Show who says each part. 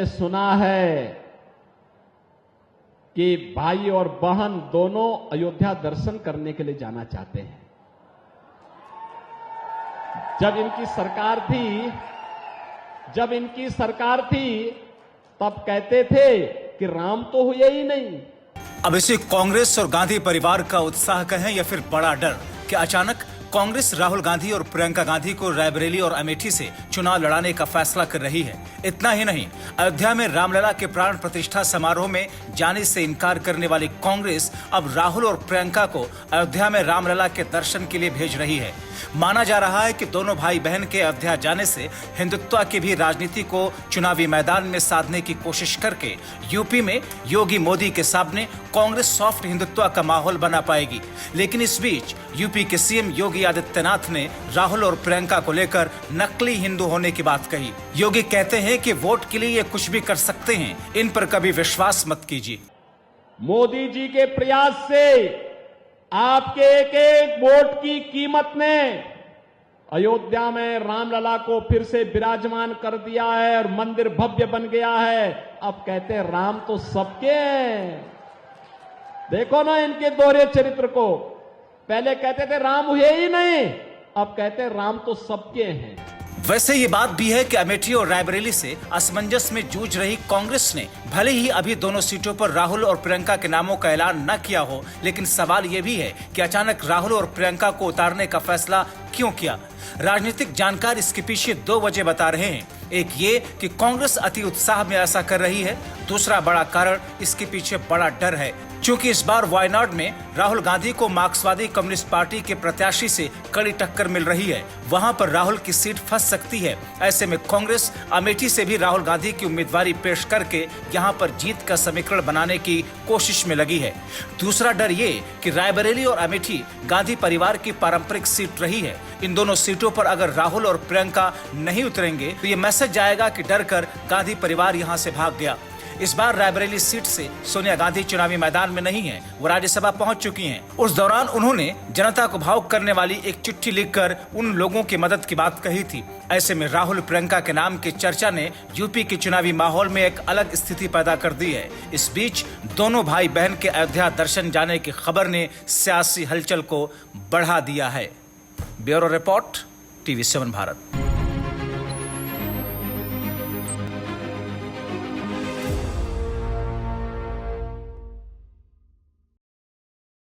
Speaker 1: सुना है कि भाई और बहन दोनों अयोध्या दर्शन करने के लिए जाना चाहते हैं। जब इनकी सरकार थी तब कहते थे कि राम तो हुए ही नहीं।
Speaker 2: अब इसे कांग्रेस और गांधी परिवार का उत्साह कहें या फिर बड़ा डर कि अचानक कांग्रेस राहुल गांधी और प्रियंका गांधी को रायबरेली और अमेठी से चुनाव लड़ाने का फैसला कर रही है। इतना ही नहीं, अयोध्या में रामलला के प्राण प्रतिष्ठा समारोह में जाने से इनकार करने वाली कांग्रेस अब राहुल और प्रियंका को अयोध्या में रामलला के दर्शन के लिए भेज रही है। माना जा रहा है कि दोनों भाई बहन के अयोध्या जाने से हिंदुत्व की भी राजनीति को चुनावी मैदान में साधने की कोशिश करके यूपी में योगी मोदी के सामने कांग्रेस सॉफ्ट हिंदुत्व का माहौल बना पाएगी। लेकिन इस बीच यूपी के सीएम योगी आदित्यनाथ ने राहुल और प्रियंका को लेकर नकली हिंदू होने की बात कही। योगी कहते हैं कि वोट के लिए ये कुछ भी कर सकते हैं, इन पर कभी विश्वास मत कीजिए।
Speaker 1: मोदी जी के प्रयास से आपके एक एक वोट की कीमत ने अयोध्या में रामलला को फिर से विराजमान कर दिया है और मंदिर भव्य बन गया है। अब कहते हैं राम तो सबके हैं। देखो ना इनके दोहरे चरित्र को, पहले कहते थे राम हुए ही नहीं, अब कहते हैं राम तो सबके हैं।
Speaker 2: वैसे ये बात भी है कि अमेठी और रायबरेली से असमंजस में जूझ रही कांग्रेस ने भले ही अभी दोनों सीटों पर राहुल और प्रियंका के नामों का ऐलान न किया हो, लेकिन सवाल ये भी है कि अचानक राहुल और प्रियंका को उतारने का फैसला क्यों किया। राजनीतिक जानकार इसके पीछे 2 वजह बता रहे हैं। एक ये कि कांग्रेस अति उत्साह में ऐसा कर रही है, दूसरा बड़ा कारण इसके पीछे बड़ा डर है, क्योंकि इस बार वायनाड में राहुल गांधी को मार्क्सवादी कम्युनिस्ट पार्टी के प्रत्याशी से कड़ी टक्कर मिल रही है। वहां पर राहुल की सीट फंस सकती है। ऐसे में कांग्रेस अमेठी से भी राहुल गांधी की उम्मीदवारी पेश करके यहां पर जीत का समीकरण बनाने की कोशिश में लगी है। दूसरा डर ये कि रायबरेली और अमेठी गांधी परिवार की पारंपरिक सीट रही है। इन दोनों सीटों पर अगर राहुल और प्रियंका नहीं उतरेंगे तो ये मैसेज जाएगा कि डर कर गांधी परिवार यहां से भाग गया। इस बार रायबरेली सीट से सोनिया गांधी चुनावी मैदान में नहीं है, वो राज्यसभा पहुंच चुकी हैं। उस दौरान उन्होंने जनता को भावुक करने वाली एक चिट्ठी लिखकर उन लोगों की मदद की बात कही थी। ऐसे में राहुल प्रियंका के नाम की चर्चा ने यूपी के चुनावी माहौल में एक अलग स्थिति पैदा कर दी है। इस बीच दोनों भाई बहन के अयोध्या दर्शन जाने की खबर ने सियासी हलचल को बढ़ा दिया है। Bureau report, TV7 Bharat.